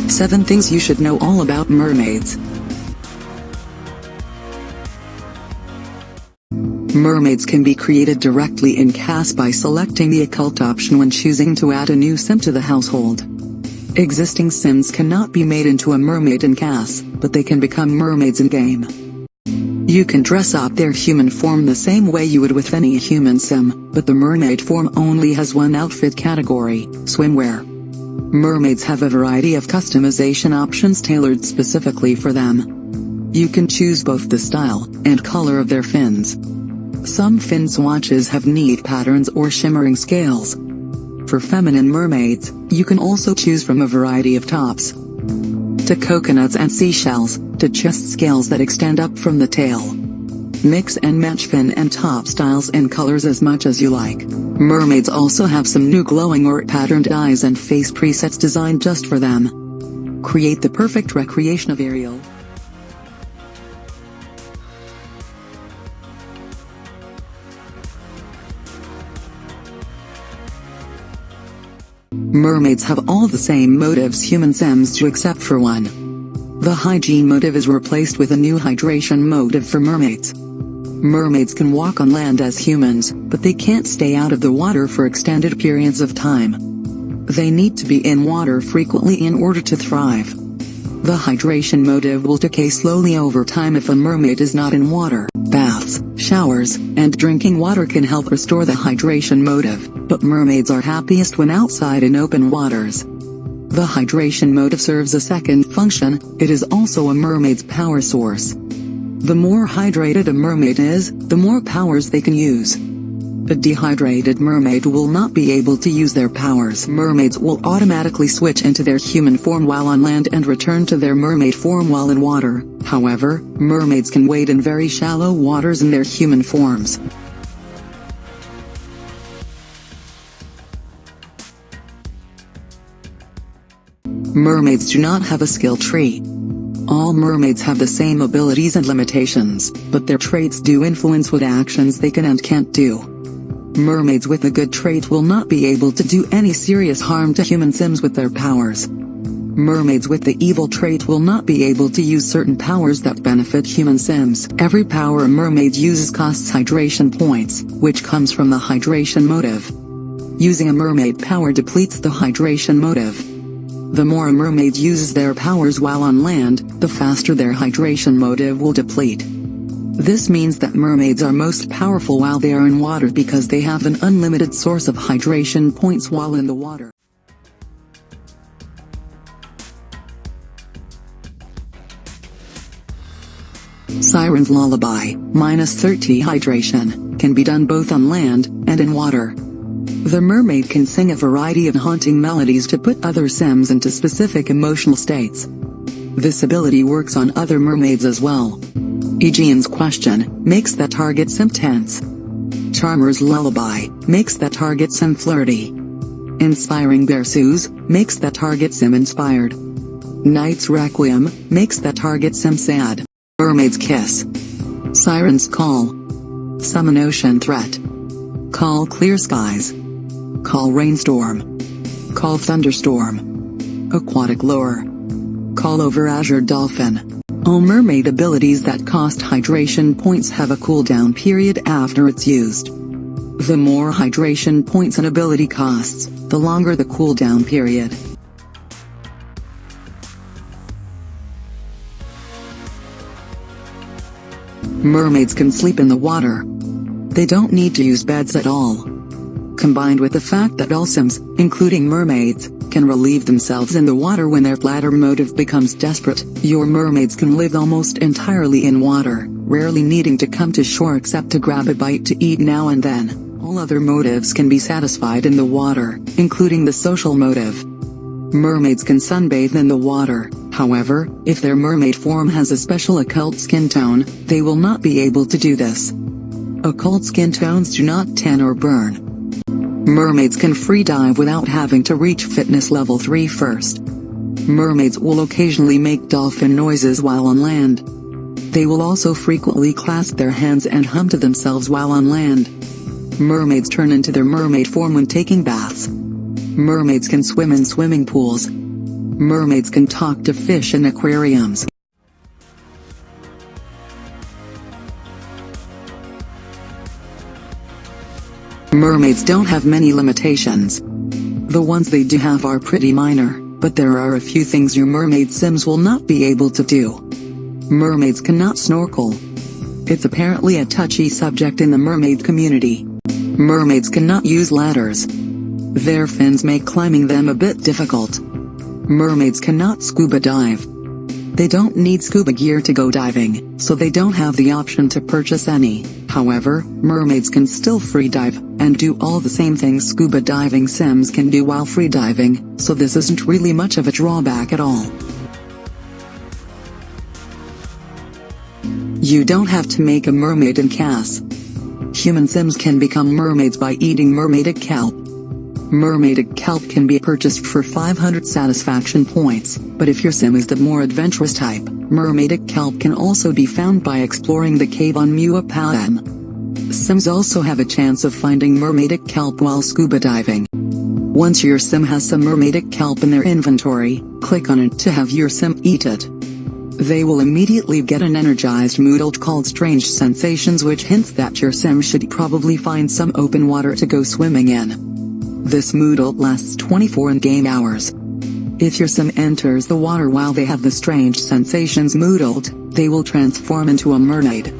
7 Things you should know all about mermaids. Mermaids can be created directly in CAS by selecting the occult option when choosing to add a new sim to the household. Existing sims cannot be made into a mermaid in CAS, but they can become mermaids in-game. You can dress up their human form the same way you would with any human sim, but the mermaid form only has one outfit category: swimwear. Mermaids have a variety of customization options tailored specifically for them. You can choose both the style and color of their fins. Some fin swatches have neat patterns or shimmering scales. For feminine mermaids, you can also choose from a variety of tops, to coconuts and seashells, to chest scales that extend up from the tail. Mix and match fin and top styles and colors as much as you like. Mermaids also have some new glowing or patterned eyes and face presets designed just for them. Create the perfect recreation of Ariel. Mermaids have all the same motives human sims do except for one. The hygiene motive is replaced with a new hydration motive for mermaids. Mermaids can walk on land as humans, but they can't stay out of the water for extended periods of time. They need to be in water frequently in order to thrive. The hydration motive will decay slowly over time if a mermaid is not in water. Baths, showers, and drinking water can help restore the hydration motive, but mermaids are happiest when outside in open waters. The hydration motive serves a second function: it is also a mermaid's power source. The more hydrated a mermaid is, the more powers they can use. A dehydrated mermaid will not be able to use their powers. Mermaids will automatically switch into their human form while on land and return to their mermaid form while in water. However, mermaids can wade in very shallow waters in their human forms. Mermaids do not have a skill tree. All mermaids have the same abilities and limitations, but their traits do influence what actions they can and can't do. Mermaids with a good trait will not be able to do any serious harm to human sims with their powers. Mermaids with the evil trait will not be able to use certain powers that benefit human sims. Every power a mermaid uses costs hydration points, which comes from the hydration motive. Using a mermaid power depletes the hydration motive. The more a mermaid uses their powers while on land, the faster their hydration motive will deplete. This means that mermaids are most powerful while they are in water because they have an unlimited source of hydration points while in the water. Siren's Lullaby, -30 hydration, can be done both on land and in water. The mermaid can sing a variety of haunting melodies to put other sims into specific emotional states. This ability works on other mermaids as well. Aegean's Question makes that target sim tense. Charmer's Lullaby makes that target sim flirty. Inspiring Berceuse makes that target sim inspired. Night's Requiem makes that target sim sad. Mermaid's Kiss. Siren's Call. Summon Ocean Threat. Call Clear Skies. Call Rainstorm. Call Thunderstorm. Aquatic Lure. Call Over Azure Dolphin. All mermaid abilities that cost hydration points have a cooldown period after it's used. The more hydration points an ability costs, the longer the cooldown period. Mermaids can sleep in the water. They don't need to use beds at all. Combined with the fact that all sims, including mermaids, can relieve themselves in the water when their bladder motive becomes desperate, your mermaids can live almost entirely in water, rarely needing to come to shore except to grab a bite to eat now and then. All other motives can be satisfied in the water, including the social motive. Mermaids can sunbathe in the water, however, if their mermaid form has a special occult skin tone, they will not be able to do this. Occult skin tones do not tan or burn. Mermaids can free dive without having to reach fitness level 3 first. Mermaids will occasionally make dolphin noises while on land. They will also frequently clasp their hands and hum to themselves while on land. Mermaids turn into their mermaid form when taking baths. Mermaids can swim in swimming pools. Mermaids can talk to fish in aquariums. Mermaids don't have many limitations. The ones they do have are pretty minor, but there are a few things your mermaid sims will not be able to do. Mermaids cannot snorkel. It's apparently a touchy subject in the mermaid community. Mermaids cannot use ladders. Their fins make climbing them a bit difficult. Mermaids cannot scuba dive. They don't need scuba gear to go diving, so they don't have the option to purchase any. However, mermaids can still free dive, and do all the same things scuba diving sims can do while free diving, so this isn't really much of a drawback at all. You don't have to make a mermaid in CAS. Human sims can become mermaids by eating mermaid kelp. Mermaid kelp can be purchased for 500 satisfaction points, but if your sim is the more adventurous type, mermaid kelp can also be found by exploring the cave on Muapam. Sims also have a chance of finding mermaid kelp while scuba diving. Once your sim has some mermaid kelp in their inventory, click on it to have your sim eat it. They will immediately get an energized moodle called Strange Sensations, which hints that your sim should probably find some open water to go swimming in. This moodle lasts 24 in-game hours. If your sim enters the water while they have the Strange Sensations moodled, they will transform into a mermaid.